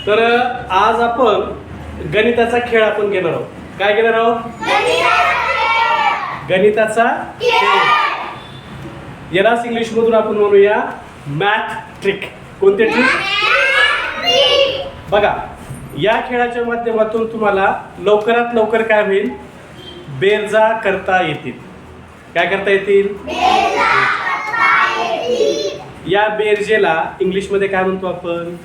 तर आज आपण गणिताचा खेळ आपण घेणार आहोत. काय घेणार आहोत? गणिताचा खेळ. यालाच इंग्लिश मधून आपण म्हणूया मॅथ ट्रिक. कोणते ट्रिक? बघा, या खेळाच्या माध्यमातून तुम्हाला लवकरात लवकर काय होईल? बेरजा करता येतील. काय करता येतील? या बेरजेला इंग्लिश मध्ये काय म्हणतो आपण?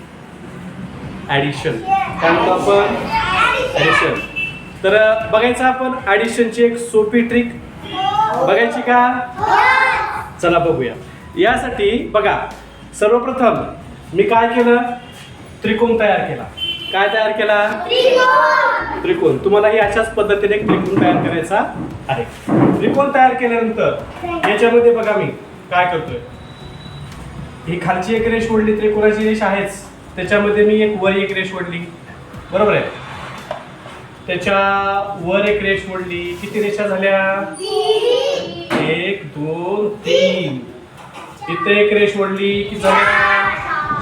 ॲडिशन. काय म्हणतो आपण? ॲडिशन. तर बघायचं आपण ॲडिशनची एक सोपी ट्रिक बघायची का? चला बघूया. यासाठी बघा, सर्वप्रथम मी काय केलं? त्रिकोण तयार केला. काय तयार केला? त्रिकोण. तुम्हालाही अशाच पद्धतीने एक त्रिकोण तयार करायचा आहे. त्रिकोण तयार केल्यानंतर याच्यामध्ये बघा मी काय करतोय, ही खालची एक रेष ओढली, त्रिकोणाची रेष आहेच, त्याच्यामध्ये मी एक वर एक रेष ओढली. बरोबर आहे. त्याच्या वर एक रेष ओढली. किती रेषा झाल्या? 1 2 3. इथे एक रेष ओढली. किती झाल्या?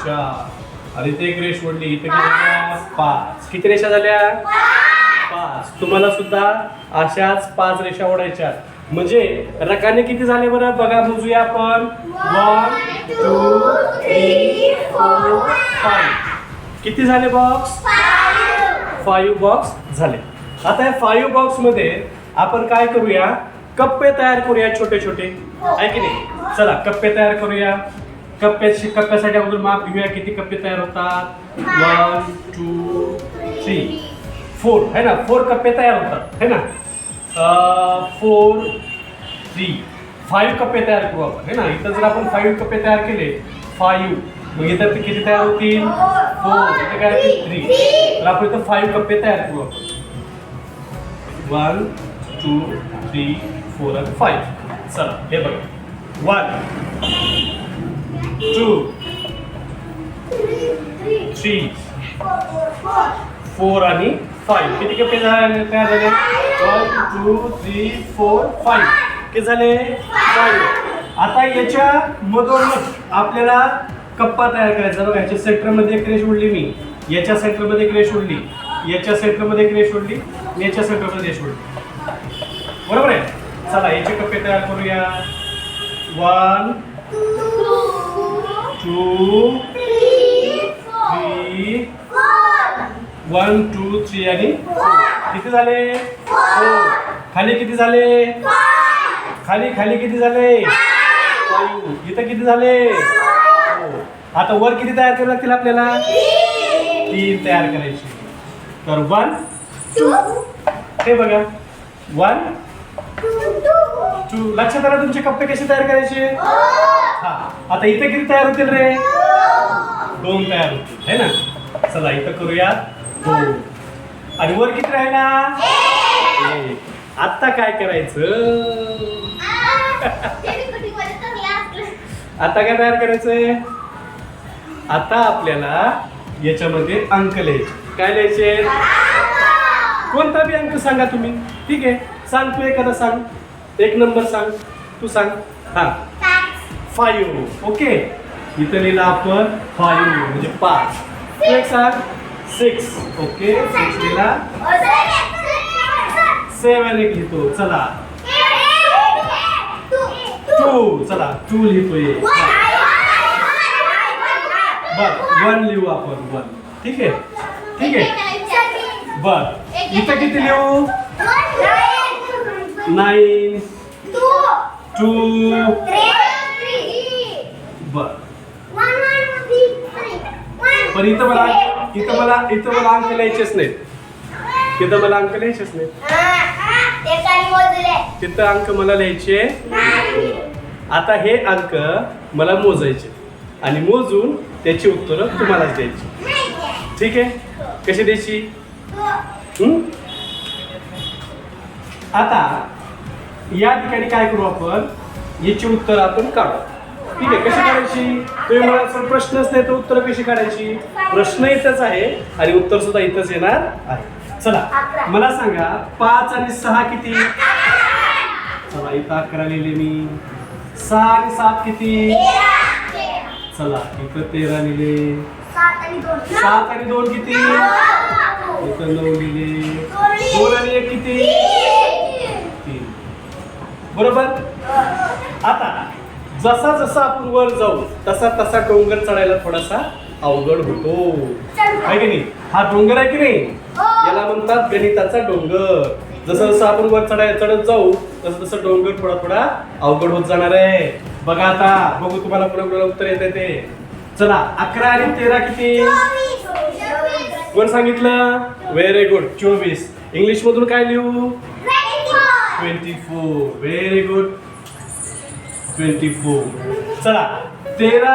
4. आणि इथे एक रेष ओढली. इथे किती झाल्या? 5. किती रेषा झाल्या? 5. तुम्हाला सुद्धा अशाच 5 रेषा ओढायच्या. म्हणजे रकाने किती झाले बरं? बघा, मोजूया आपण. 1 2 3 4 5. किती झाले बॉक्स? 5 बॉक्स झाले. आता या 5 बॉक्स मध्ये आपण काय करूया? कप्पे तयार करूया, छोटे छोटे, आहे की नाही? चला कप्पे तयार करूया. कप्प्यासाठी अगोदर माप घेऊया. किती कप्पे तयार होतात? 1 2 3 4 है ना? 4 कप्पे तयार होतात, है ना? 4 3 5 कप्पे तयार करू आपण, है ना? इथं जर आपण 5 कप्पे तयार केले, 5, मग इथं किती तयार होतील? 4. इथे काय होतील? 3. तर आपण इथं 5 कप्पे तयार करू आपण. 1 2 3 4 आणि 5. चला हे बघा. 1 2 3 4 आणि 5. किती कप्पे झाले तयार झाले? 1 2 3 4 5. किती झाले? 5. आता याच्या मधोमध आपल्याला कप्पा तयार करायचा. बघा, याच्या सेंटरमध्ये एक रेष ओढली मी, याच्या सेंटरमध्ये एक रेष ओढली, याच्या सेंटरमध्ये एक रेष ओढली, याच्या सेंटरमध्ये रेष ओढली. बरोबर आहे. चला याचे कप्पे तयार करूया. 1 2 3 1 2 3 आणि 4. किती झाले? 4. खाली किती झाले? खाली खाली किती झाले? 5. इथं किती झाले? 4. आता वर किती तयार करावे लागतील आपल्याला? 3 तयार करायचे. तर 1 2. हे बघा, 1 2. लक्षात आलं तुमचे कप्पे कसे तयार करायचे? हा. आता इथे किती तयार होतील रे? 2 तयार होतील, है ना? चला इथं करूया 2. आणि वर किती राहिला? 1. आता काय करायचं? आता काय तयार करायचंय? आता आपल्याला याच्यामध्ये अंक लिहायचे. काय लिहायचे? कोणता बी अंक सांगा तुम्ही. ठीक आहे, सांग तू एखादा सांग. 1 नंबर सांग, तू सांग. हा, 5. ओके, इथं लिहिला आपण 5 म्हणजे 5. तू एक सांग. 6. ओके, 6 लिहिला. 7 एक लिहितो. चला 2. चला 2 लिहितोय. बर 1 लिहू आपण. 1. ठीक आहे, ठीक आहे. बर इथं किती लिहू? 9 2. बर पण इथं मला अंक लिहायचेच नाहीत. तिथं मला अंक लिहायचेच नाहीत. तिथं अंक मला लिहायचे. आता हे अंक मला मोजायचे आणि मोजून त्याची उत्तरं तुम्हालाच द्यायची. ठीक आहे? कशी द्यायची? आता या ठिकाणी काय करू आपण? याची उत्तर आपण काढू. ठीक आहे, कशी काढायची? तुम्ही मला प्रश्नच नाही तर उत्तर कशी काढायची? प्रश्न इथंच आहे आणि उत्तर सुद्धा इथंच येणार आहे. चला मला सांगा, 5 आणि 6 किती? चला इथं 11 लिहिले मी. 6 आणि 7 किती? चला इथं 13 लिहिले. 7 आणि 2 किती? इथं 9 लिहिले. 2 आणि 1 किती? 3. बरोबर. आता जसा जसा आपण वर जाऊ तसा तसा डोंगर चढायला थोडासा अवघड होतो, आहे की नाही? हा डोंगर आहे की नाही, याला म्हणतात गणिताचा डोंगर. जसं जसं आपण वर चढत जाऊ तसं तसं डोंगर थोडा थोडा अवघड होत जाणार आहे. बघा आता, बघू तुम्हाला पुढे उत्तर येते ते. चला, 11 आणि 13 किती? वर सांगितलं. Very good. 24. इंग्लिश मधून काय लिहू? 24. Very good. 24. चला, 13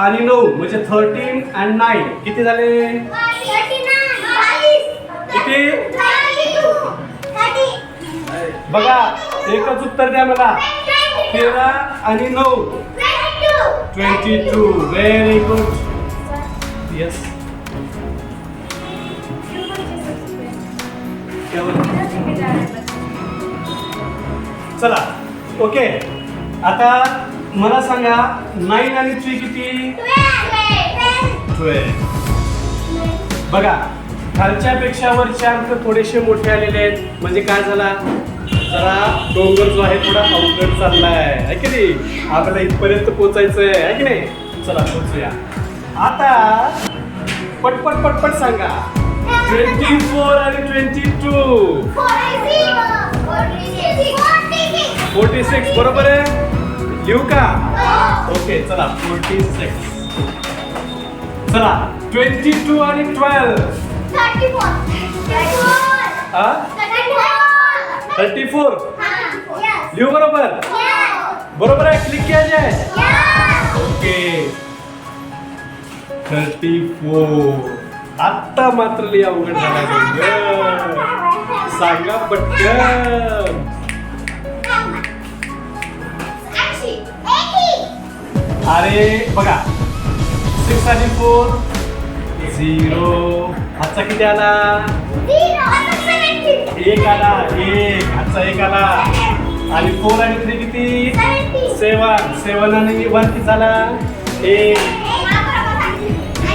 आणि 9 म्हणजे 13 आणि 9 किती झाले? किती? बघा, एकच उत्तर द्या मला. 13 आणि 9 22. Very good. यस. चला, ओके. आता मला सांगा 9 आणि 3 किती? 12. बघा, खालच्या पेक्षा वरचे अंक थोडेसे मोठे आलेले आहेत, म्हणजे काय झाला? जरा डोंगर जो आहे थोडा अवघड चाललाय, आहे की नाही? आपल्याला इथपर्यंत पोहोचायचंय, आहे की नाही? चला, पोहोचूया. आता पटपट पटपट सांगा. 24 आणि 22. 46. बरोबर आहे. लिहू का? ओके, चला. 46. चला, 22 आणि 12. 34. लिहू बरोबर? बरोबर आहे. क्लिक किया जाए. ओके, 34. आता मात्र लिहा अवघड झाला. सांगा पटकन. अरे बघा, 6 आणि 4 0. हातचा किती आला? 1 आला. 1 हातचा 1 आला. आणि 4 आणि 3 किती? 7. 7 आणि 1 किती झाला? 1.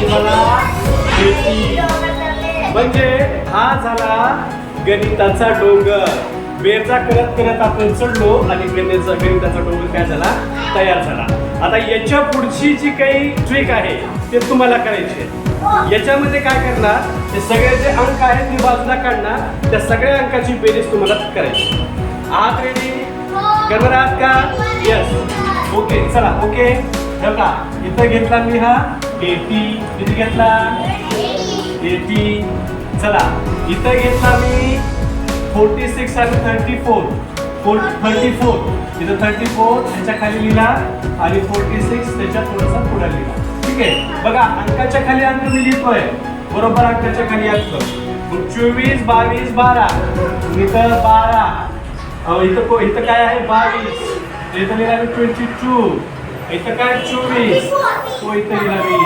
तुम्हाला म्हणजे हा झाला गणिताचा डोंगर. बेरजा करत करत आपण चढलो आणि गणिताचा डोंगर काय झाला? तयार झाला. आता याच्या पुढची जी काही ट्रिक आहे ते तुम्हाला करायची आहे. याच्यामध्ये काय करणार? हे सगळे जे अंक आहेत ते बाजूला काढणार. त्या सगळ्या अंकाची बेरीज तुम्हाला करायची. आहात रेडी? करणार आहात का? यस. ओके, चला. ओके, बघा, इथं घेतला मी हा 80. किती घेतला? 80. चला, इथं घेतला मी 46 आणि 34. 34. इथं 34 त्याच्या खाली लिहिला आणि 46 त्याच्या थोडासा पुढे लिहिला. ठीक आहे. बघा, अंकाच्या खाली अंक मी लिहितोय. बरोबर, अंकाच्या खाली अंक. 24, 22, 12. इथं 12. इथं काय आहे? 22. इथं लिहिला मी 22. इथं काय? 24. तो इथं लिहिला मी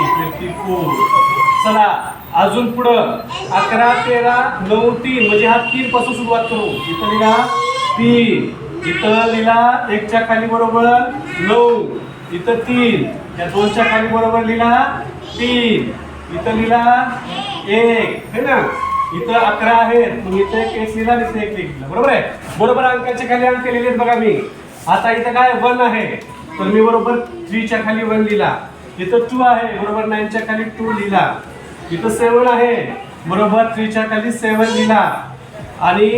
24. चला, अजून पुढं 11, 13, 9, 3 म्हणजे हा 3 पासून सुरुवात करू. इथं लिहिला 3. इथं लिहिला 1 च्या खाली बरोबर 9. इथं 3. या 2 च्या खाली बरोबर लिहिला 3. इथं लिहिला 1, है ना? इथं 11 आहेत, मग इथं 1 लिहिला आणि इथं 1 लिहिला. बरोबर आहे. बरोबर अंकाच्या खाली अंक लिहिले बघा मी. आता इथं काय? 1 आहे, तर मी बरोबर 3 च्या खाली 1 लिहिला. इथं 2 आहे, बरोबर 9 च्या खाली 2 लिहिला. इथं 7 आहे, बरोबर 3 च्या खाली 7 लिहिला. आणि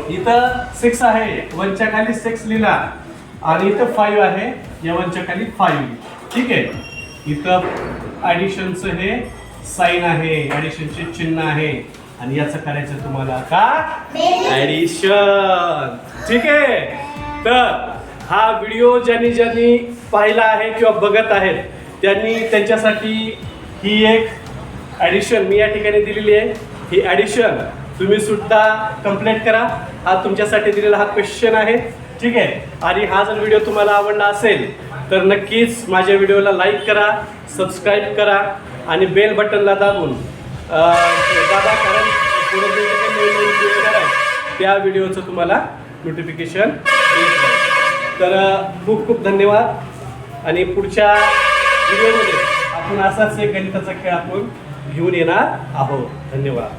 इथं 6 आहे, 1 च्या खाली 6 लिहिला. आणि इथं 5 आहे, या 1 च्या खाली 5. ठीक आहे. इथं ॲडिशनचं हे साइन आहे, ॲडिशनचे चिन्ह आहे. आणि याचं करायचं तुम्हाला का? ॲडिशन. ठीक आहे. तर हा व्हिडिओ ज्यांनी पाहिला आहे किंवा बघत आहेत त्यांच्यासाठी ही एक ॲडिशन मी या ठिकाणी दिलेली आहे. ही ॲडिशन तुम्ही सुद्धा कंप्लीट करा. हा तुमच्यासाठी दिलेला हा क्वेश्चन आहे. ठीक आहे. आणि हा जर व्हिडिओ तुम्हाला आवडला असेल तर नक्कीच माझ्या व्हिडिओला लाईक करा, सबस्क्राईब करा आणि बेल बटनला दाबून दाबा, कारण पुढे जे काही नवीन व्हिडिओ येणार आहे त्या व्हिडिओचं तुम्हाला नोटिफिकेशन येईल. तर खूप खूप धन्यवाद आणि पुढच्या व्हिडिओमध्ये पुन्हा असाच एक गणिताचा खेळ आपण घेऊन येणार आहोत. धन्यवाद.